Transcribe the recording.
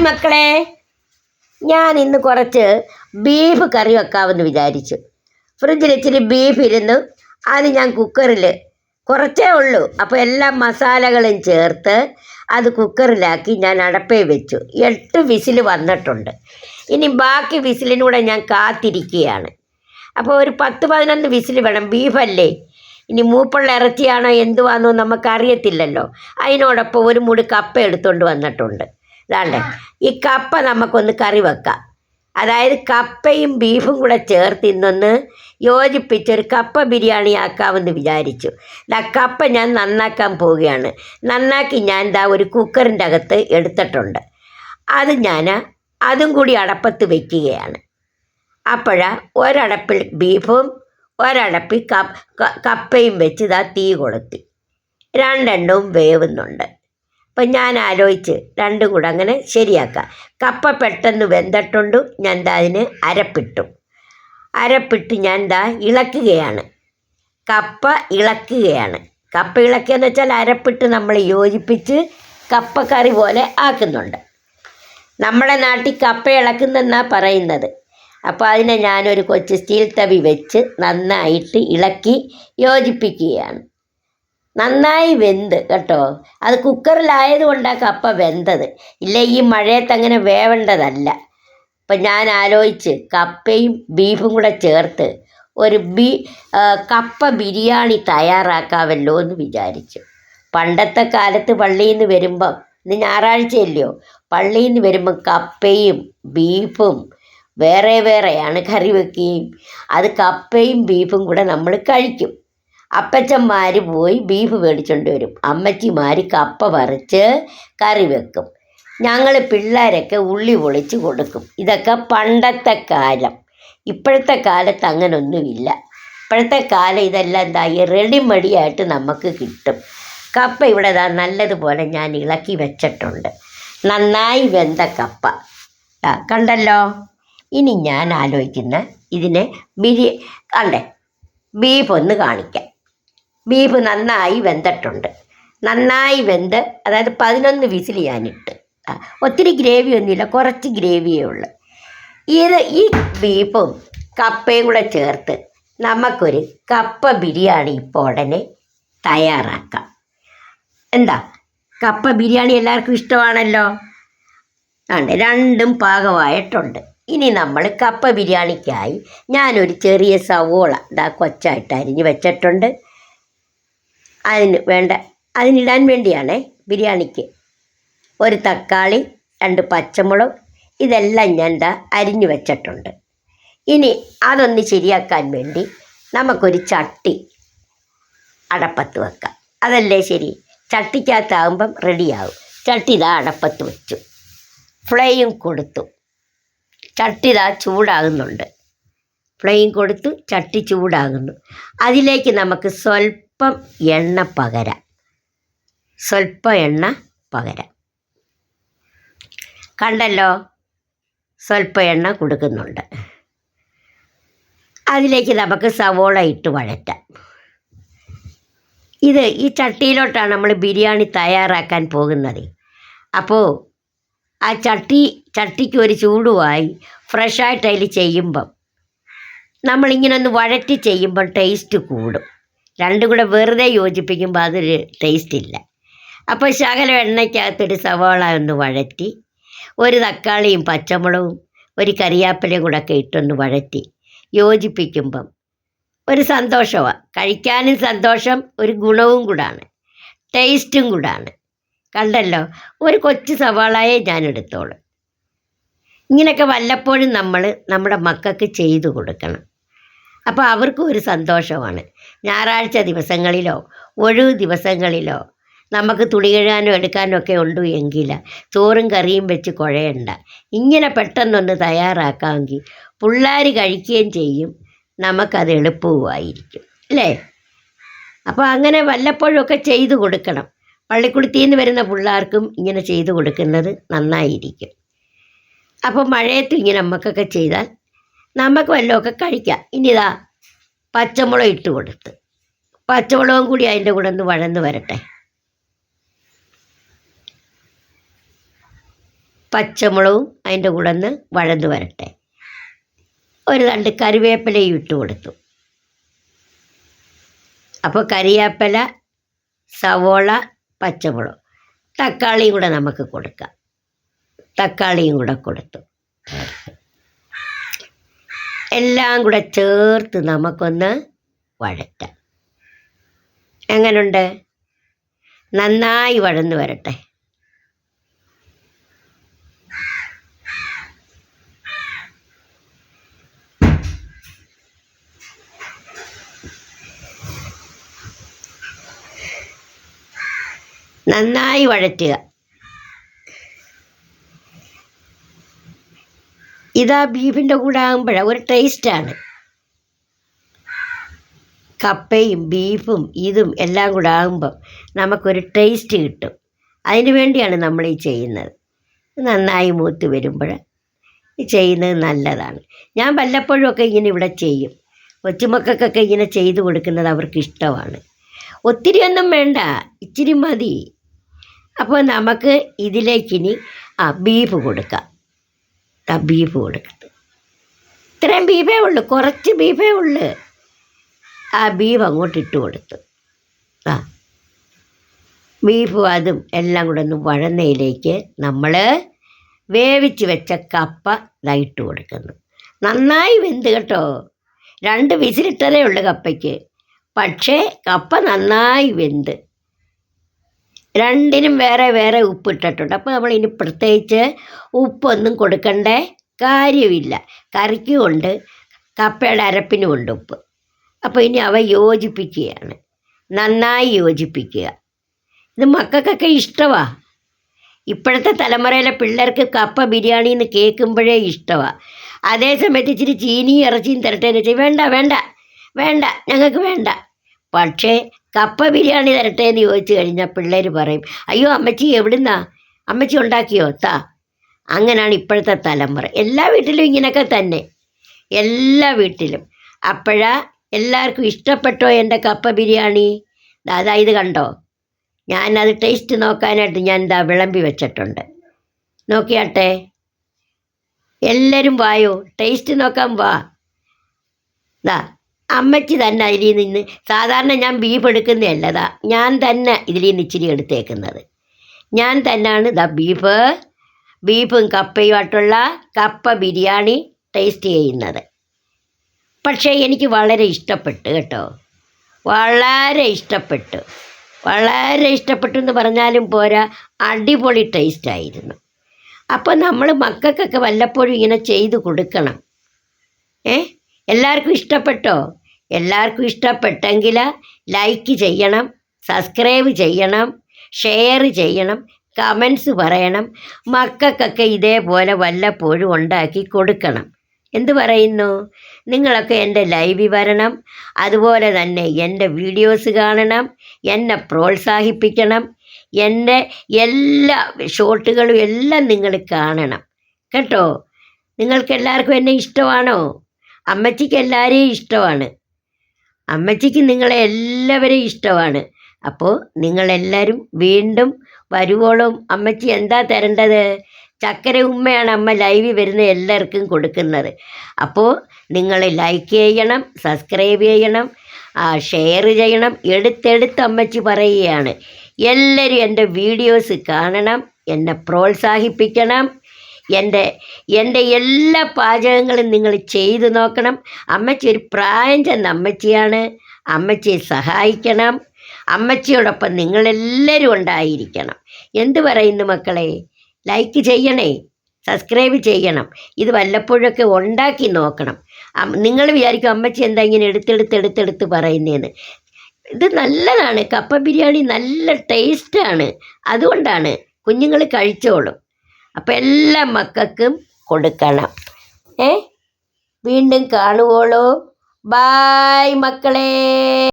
Hi മക്കളെ, ഞാൻ ഇന്ന് കുറച്ച് ബീഫ് കറി വെക്കാമെന്ന് വിചാരിച്ചു. ഫ്രിഡ്ജിൽ ഇച്ചിരി ബീഫ് ഇരുന്നു. അത് ഞാൻ കുക്കറിൽ കുറച്ചേ ഉള്ളൂ, അപ്പോൾ എല്ലാ മസാലകളും ചേർത്ത് അത് കുക്കറിലാക്കി ഞാൻ അടപ്പേ വെച്ചു. 8 വിസിൽ വന്നിട്ടുണ്ട്. ഇനി ബാക്കി വിസിലിനൂടെ ഞാൻ കാത്തിരിക്കുകയാണ്. അപ്പോൾ ഒരു 10-11 വിസിൽ വേണം. ബീഫല്ലേ, ഇനി മൂപ്പുള്ള ഇറച്ചിയാണോ എന്തുവാണോ നമുക്കറിയത്തില്ലല്ലോ. അതിനോടൊപ്പം ഒരു മുടി കപ്പ എടുത്തുകൊണ്ട് വന്നിട്ടുണ്ട്. ഇതാണ്ടേ, ഈ കപ്പ നമുക്കൊന്ന് കറി വെക്കാം. അതായത് കപ്പയും ബീഫും കൂടെ ചേർത്ത് ഇന്നൊന്ന് യോജിപ്പിച്ചൊരു കപ്പ ബിരിയാണി ആക്കാമെന്ന് വിചാരിച്ചു. കപ്പ ഞാൻ നന്നാക്കാൻ പോവുകയാണ്. നന്നാക്കി ഞാൻ ഒരു കുക്കറിൻ്റെ അകത്ത് എടുത്തിട്ടുണ്ട്. അത് ഞാൻ അതും കൂടി അടപ്പത്ത് വയ്ക്കുകയാണ്. ഒരടപ്പിൽ ബീഫും ഒരടപ്പിൽ കപ്പയും വെച്ച് തീ കൊളുത്തി രണ്ടെണ്ണവും വേവുന്നുണ്ട്. അപ്പം ഞാൻ ആലോചിച്ച് രണ്ടും കൂടെ അങ്ങനെ ശരിയാക്കാം. കപ്പ പെട്ടെന്ന് വെന്തിട്ടുണ്ട്. ഞാൻ അതിന് അരപ്പിട്ട് ഞാൻ ഇളക്കുകയാണ്. കപ്പ ഇളക്കുകയാണ്. കപ്പ ഇളക്കുകയെന്ന് വെച്ചാൽ അരപ്പിട്ട് നമ്മൾ യോജിപ്പിച്ച് കപ്പക്കറി പോലെ ആക്കുന്നുണ്ട്. നമ്മുടെ നാട്ടിൽ കപ്പ ഇളക്കുന്നെന്നാണ് പറയുന്നത്. അപ്പോൾ അതിനെ ഞാനൊരു കൊച്ചു സ്റ്റീൽ തവി വെച്ച് നന്നായിട്ട് ഇളക്കി യോജിപ്പിക്കുകയാണ്. നന്നായി വെന്ത് കേട്ടോ. അത് കുക്കറിലായതുകൊണ്ടാണ് കപ്പ വെന്തത്. ഇല്ല, ഈ മഴയത്ത് അങ്ങനെ വേവേണ്ടതല്ല. അപ്പം ഞാൻ ആലോചിച്ച് കപ്പയും ബീഫും കൂടെ ചേർത്ത് ഒരു കപ്പ ബിരിയാണി തയ്യാറാക്കാമല്ലോ എന്ന് വിചാരിച്ചു. പണ്ടത്തെ കാലത്ത് പള്ളിയിൽ നിന്ന് വരുമ്പം, ഇന്ന് ഞായറാഴ്ചയല്ലയോ, പള്ളിയിൽ നിന്ന് വരുമ്പം കപ്പയും ബീഫും വേറെ വേറെയാണ് കറി വെക്കുകയും അത് കപ്പയും ബീഫും കൂടെ നമ്മൾ കഴിക്കും. അപ്പച്ചന്മാർ പോയി ബീഫ് മേടിച്ചുകൊണ്ട് വരും. അമ്മച്ചിമാർ കപ്പ പറിച്ച് കറി വെക്കും. ഞങ്ങൾ പിള്ളേരൊക്കെ ഉള്ളി പൊളിച്ച് കൊടുക്കും. ഇതൊക്കെ പണ്ടത്തെ കാലം. ഇപ്പോഴത്തെ കാലത്ത് അങ്ങനൊന്നുമില്ല. ഇപ്പോഴത്തെ കാലം ഇതെല്ലാം റെഡിമെഡിയായിട്ട് നമുക്ക് കിട്ടും. കപ്പ ഇവിടെ നല്ലതുപോലെ ഞാൻ ഇളക്കി വെച്ചിട്ടുണ്ട്. നന്നായി വെന്ത കപ്പ കണ്ടല്ലോ. ഇനി ഞാൻ ആലോചിക്കുന്ന ഇതിനെ ബീഫ് ഒന്ന് കാണിക്കാം. ബീഫ് നന്നായി വെന്തിട്ടുണ്ട്. നന്നായി വെന്ത്, അതായത് 11 വിസിൽ ഞാനിട്ട്. ഒത്തിരി ഗ്രേവി ഒന്നുമില്ല, കുറച്ച് ഗ്രേവിയേ ഉള്ളു. ഈ ബീഫും കപ്പയും കൂടെ ചേർത്ത് നമുക്കൊരു കപ്പ ബിരിയാണി ഇപ്പോൾ ഉടനെ തയ്യാറാക്കാം. എന്താ, കപ്പ ബിരിയാണി എല്ലാവർക്കും ഇഷ്ടമാണല്ലോ. രണ്ടും പാകമായിട്ടുണ്ട്. ഇനി നമ്മൾ കപ്പ ബിരിയാണിക്കായി ഞാനൊരു ചെറിയ സവോള കൊച്ചായിട്ട് അരിഞ്ഞ് വെച്ചിട്ടുണ്ട്. അതിനിടാൻ വേണ്ടിയാണേ ബിരിയാണിക്ക്. ഒരു തക്കാളി, 2 പച്ചമുളക്, ഇതെല്ലാം ഞാൻ അരിഞ്ഞു വെച്ചിട്ടുണ്ട്. ഇനി അതൊന്ന് ശരിയാക്കാൻ വേണ്ടി നമുക്കൊരു ചട്ടി അടപ്പത്ത് വെക്കാം. അതല്ലേ ശരി, ചട്ടിക്കകത്താകുമ്പം റെഡിയാകും. ചട്ടി അടപ്പത്ത് വെച്ചു, ഫ്ലെയിം കൊടുത്തു. ചട്ടി ചൂടാകുന്നുണ്ട്. ഫ്ലെയിം കൊടുത്തു, ചട്ടി ചൂടാകുന്നു. അതിലേക്ക് നമുക്ക് സ്വല്പം എണ്ണ പകരാം. കണ്ടല്ലോ, സ്വല്പം എണ്ണ കൊടുക്കുന്നുണ്ട്. അതിലേക്ക് നമുക്ക് സവോള ഇട്ട് വഴറ്റാം. ഈ ചട്ടിയിലോട്ടാണ് നമ്മൾ ബിരിയാണി തയ്യാറാക്കാൻ പോകുന്നത്. അപ്പോൾ ആ ചട്ടിക്ക് ഒരു ചൂടുമായി ഫ്രഷായിട്ട് അതിൽ ചെയ്യുമ്പം നമ്മളിങ്ങനെ ഒന്ന് വഴറ്റി ചെയ്യുമ്പം ടേസ്റ്റ് കൂടും. രണ്ടും കൂടെ വെറുതെ യോജിപ്പിക്കുമ്പോൾ അതൊരു ടേസ്റ്റ് ഇല്ല. അപ്പോൾ ശകലം എണ്ണയ്ക്കകത്തൊരു സവാള ഒന്ന് വഴറ്റി, ഒരു തക്കാളിയും പച്ചമുളകും ഒരു കരിയാപ്പിലയും കൂടെ ഒക്കെ ഇട്ടൊന്ന് വഴറ്റി യോജിപ്പിക്കുമ്പം ഒരു സന്തോഷമാണ്. കഴിക്കാനും സന്തോഷം, ഒരു ഗുണവും കൂടാണ്, ടേസ്റ്റും കൂടാണ്. കണ്ടല്ലോ, ഒരു കൊച്ചു സവാളയെ ഞാൻ എടുത്തോളൂ. ഇങ്ങനെയൊക്കെ വല്ലപ്പോഴും നമ്മൾ നമ്മുടെ മക്കൾക്ക് ചെയ്തു കൊടുക്കണം. അപ്പോൾ അവർക്കും ഒരു സന്തോഷമാണ്. ഞായറാഴ്ച ദിവസങ്ങളിലോ ഒഴിവ് ദിവസങ്ങളിലോ നമുക്ക് തുണി കഴുകാനോ എടുക്കാനോ ഒക്കെ ഉണ്ടു എങ്കിൽ ചോറും കറിയും വെച്ച് കുഴയണ്ട. ഇങ്ങനെ പെട്ടെന്നൊന്ന് തയ്യാറാക്കാമെങ്കിൽ പിള്ളേർ കഴിക്കുകയും ചെയ്യും, നമുക്കത് എളുപ്പവുമായിരിക്കും അല്ലേ. അപ്പോൾ അങ്ങനെ വല്ലപ്പോഴുമൊക്കെ ചെയ്തു കൊടുക്കണം. പള്ളിക്കൂടത്തിൽ നിന്ന് വരുന്ന പിള്ളേർക്കും ഇങ്ങനെ ചെയ്തു കൊടുക്കുന്നത് നന്നായിരിക്കും. അപ്പോൾ മഴയത്തും ഇങ്ങനെ നമുക്കൊക്കെ ചെയ്താൽ നമുക്ക് വല്ലതുമൊക്കെ കഴിക്കാം. ഇനി പച്ചമുളക് ഇട്ട് കൊടുത്ത്, പച്ചമുളകും കൂടി അതിൻ്റെ കൂടെ ഒന്ന് വഴന്ന് വരട്ടെ. പച്ചമുളകും അതിൻ്റെ കൂടെ ഒന്ന് വഴന്ന് വരട്ടെ. ഒരു രണ്ട് കറിവേപ്പിലയും ഇട്ട് കൊടുത്തു. അപ്പോൾ കറിവേപ്പില, സവോള, പച്ചമുളക്, തക്കാളിയും കൂടെ നമുക്ക് കൊടുക്കാം. തക്കാളിയും കൂടെ കൊടുത്തു. എല്ലാം കൂടെ ചേർത്ത് നമുക്കൊന്ന് വഴറ്റാം. എങ്ങനുണ്ട്? നന്നായി വഴന്ന് വരട്ടെ. നന്നായി വഴറ്റുക. ഇതാ ബീഫിൻ്റെ കൂടെ ആകുമ്പോഴാണ് ഒരു ടേസ്റ്റാണ്. കപ്പയും ബീഫും ഇതും എല്ലാം കൂടെ ആകുമ്പം നമുക്കൊരു ടേസ്റ്റ് കിട്ടും. അതിന് വേണ്ടിയാണ് നമ്മൾ ഈ ചെയ്യുന്നത്. നന്നായി മൂത്ത് വരുമ്പോൾ ചെയ്യുന്നത് നല്ലതാണ്. ഞാൻ വല്ലപ്പോഴും ഒക്കെ ഇങ്ങനെ ഇവിടെ ചെയ്യും. കൊച്ചുമക്കൾക്കൊക്കെ ഇങ്ങനെ ചെയ്തു കൊടുക്കുന്നത് അവർക്ക് ഇഷ്ടമാണ്. ഒത്തിരി ഒന്നും വേണ്ട, ഇച്ചിരി മതി. അപ്പോൾ നമുക്ക് ഇതിലേക്കിനി ബീഫ് കൊടുക്കാം. ബീഫ് കൊടുക്കട്ടെ. ഇത്രയും ബീഫേ ഉള്ളൂ, കുറച്ച് ബീഫേ ഉള്ളൂ. ആ ബീഫ് അങ്ങോട്ട് ഇട്ട് കൊടുത്തു. ബീഫും അതും എല്ലാം കൂടെ ഒന്ന് വഴന്നയിലേക്ക് നമ്മൾ വേവിച്ച് വെച്ച കപ്പ ഇട്ട് കൊടുക്കുന്നു. നന്നായി വെന്ത് കേട്ടോ. 2 വിസിലിട്ടതേ ഉള്ളൂ കപ്പയ്ക്ക്. പക്ഷേ കപ്പ നന്നായി വെന്ത്. രണ്ടിനും വേറെ വേറെ ഉപ്പിട്ടിട്ടുണ്ട്. അപ്പോൾ നമ്മൾ ഇനി പ്രത്യേകിച്ച് ഉപ്പൊന്നും കൊടുക്കേണ്ട കാര്യമില്ല. കറിക്കുമുണ്ട്, കപ്പയുടെ അരപ്പിനുമുണ്ട് ഉപ്പ്. അപ്പോൾ ഇനി അവ യോജിപ്പിക്കുകയാണ്. നന്നായി യോജിപ്പിക്കുക. ഇത് മക്കൾക്കൊക്കെ ഇഷ്ടമാണ്. ഇപ്പോഴത്തെ തലമുറയിലെ പിള്ളേർക്ക് കപ്പ ബിരിയാണി എന്ന് കേൾക്കുമ്പോഴേ ഇഷ്ടമാണ്. അതേസമയത്ത് ഇച്ചിരി ചീനിയും ഇറച്ചിയും തരട്ടെ എന്ന് വെച്ചാൽ വേണ്ട വേണ്ട വേണ്ട, ഞങ്ങൾക്ക് വേണ്ട. പക്ഷേ കപ്പ ബിരിയാണി തരട്ടെ എന്ന് ചോദിച്ചു കഴിഞ്ഞാൽ പിള്ളേർ പറയും, അയ്യോ അമ്മച്ചി എവിടുന്നാ, അമ്മച്ചി ഉണ്ടാക്കിയോ താ. അങ്ങനെയാണ് ഇപ്പോഴത്തെ തലമുറ. എല്ലാ വീട്ടിലും ഇങ്ങനെയൊക്കെ തന്നെ, എല്ലാ വീട്ടിലും. അപ്പോഴാ എല്ലാവർക്കും ഇഷ്ടപ്പെട്ടോ എൻ്റെ കപ്പ ബിരിയാണി? ഇത് കണ്ടോ, ഞാനത് ടേസ്റ്റ് നോക്കാനായിട്ട് ഞാൻ വിളമ്പി വെച്ചിട്ടുണ്ട്. നോക്കിയാട്ടെ, എല്ലാവരും വായോ, ടേസ്റ്റ് നോക്കാൻ വാ. അമ്മച്ചി തന്നെ അതിൽ നിന്ന്, സാധാരണ ഞാൻ ബീഫ് എടുക്കുന്നതല്ല, ഞാൻ തന്നെ ഇതിൽ നിന്ന് ഇച്ചിരി എടുത്തേക്കുന്നത്. ഞാൻ തന്നെയാണ് ബീഫും കപ്പയുമായിട്ടുള്ള കപ്പ ബിരിയാണി ടേസ്റ്റ് ചെയ്യുന്നത്. പക്ഷേ എനിക്ക് വളരെ ഇഷ്ടപ്പെട്ടു കേട്ടോ, വളരെ ഇഷ്ടപ്പെട്ടു എന്ന് പറഞ്ഞാലും പോരാ, അടിപൊളി ടേസ്റ്റായിരുന്നു. അപ്പോൾ നമ്മൾ മക്കൾക്കൊക്കെ വല്ലപ്പോഴും ഇങ്ങനെ ചെയ്ത് കൊടുക്കണം. എല്ലാവർക്കും ഇഷ്ടപ്പെട്ടോ? എല്ലാവർക്കും ഇഷ്ടപ്പെട്ടെങ്കിൽ ലൈക്ക് ചെയ്യണം, സബ്സ്ക്രൈബ് ചെയ്യണം, ഷെയർ ചെയ്യണം, കമൻസ് പറയണം. മക്കൾക്കൊക്കെ ഇതേപോലെ വല്ലപ്പോഴും ഉണ്ടാക്കി കൊടുക്കണം. എന്ത് പറയുന്നു? നിങ്ങളൊക്കെ എൻ്റെ ലൈവിൽ വരണം, അതുപോലെ തന്നെ എൻ്റെ വീഡിയോസ് കാണണം, എന്നെ പ്രോത്സാഹിപ്പിക്കണം. എൻ്റെ എല്ലാ ഷോട്ടുകളും എല്ലാം നിങ്ങൾ കാണണം കേട്ടോ. നിങ്ങൾക്കെല്ലാവർക്കും എന്നെ ഇഷ്ടമാണോ? അമ്മച്ചിക്ക് എല്ലാവരെയും ഇഷ്ടമാണ്. അമ്മച്ചിക്ക് നിങ്ങളെ എല്ലാവരെയും ഇഷ്ടമാണ്. അപ്പോൾ നിങ്ങളെല്ലാവരും വീണ്ടും വരുവോളം അമ്മച്ചി എന്താ തരേണ്ടത്? ചക്കര ഉമ്മയാണ് അമ്മ ലൈവിൽ വരുന്ന എല്ലാവർക്കും കൊടുക്കുന്നത്. അപ്പോൾ നിങ്ങൾ ലൈക്ക് ചെയ്യണം, സബ്സ്ക്രൈബ് ചെയ്യണം, ഷെയർ ചെയ്യണം. എടുത്തെടുത്ത് അമ്മച്ചി പറയുകയാണ്, എല്ലാവരും എൻ്റെ വീഡിയോസ് കാണണം, എന്നെ പ്രോത്സാഹിപ്പിക്കണം. എൻ്റെ എല്ലാ പാചകങ്ങളും നിങ്ങൾ ചെയ്തു നോക്കണം. അമ്മച്ചി ഒരു പ്രായം ചെന്ന അമ്മച്ചിയാണ്. അമ്മച്ചിയെ സഹായിക്കണം. അമ്മച്ചിയോടൊപ്പം നിങ്ങളെല്ലാവരും ഉണ്ടായിരിക്കണം. എന്ത് പറയുന്നു മക്കളെ? ലൈക്ക് ചെയ്യണേ, സബ്സ്ക്രൈബ് ചെയ്യണം. ഇത് വല്ലപ്പോഴൊക്കെ ഉണ്ടാക്കി നോക്കണം. നിങ്ങൾ വിചാരിക്കും അമ്മച്ചി എന്താ ഇങ്ങനെ എടുത്തെടുത്ത് പറയുന്നതെന്ന്. ഇത് നല്ലതാണ്, കപ്പ ബിരിയാണി നല്ല ടേസ്റ്റാണ്. അതുകൊണ്ടാണ് കുഞ്ഞുങ്ങൾ കഴിച്ചോളും. അപ്പം എല്ലാ മക്കൾക്കും കൊടുക്കണം. വീണ്ടും കാണുവോളൂ. ബായ് മക്കളെ.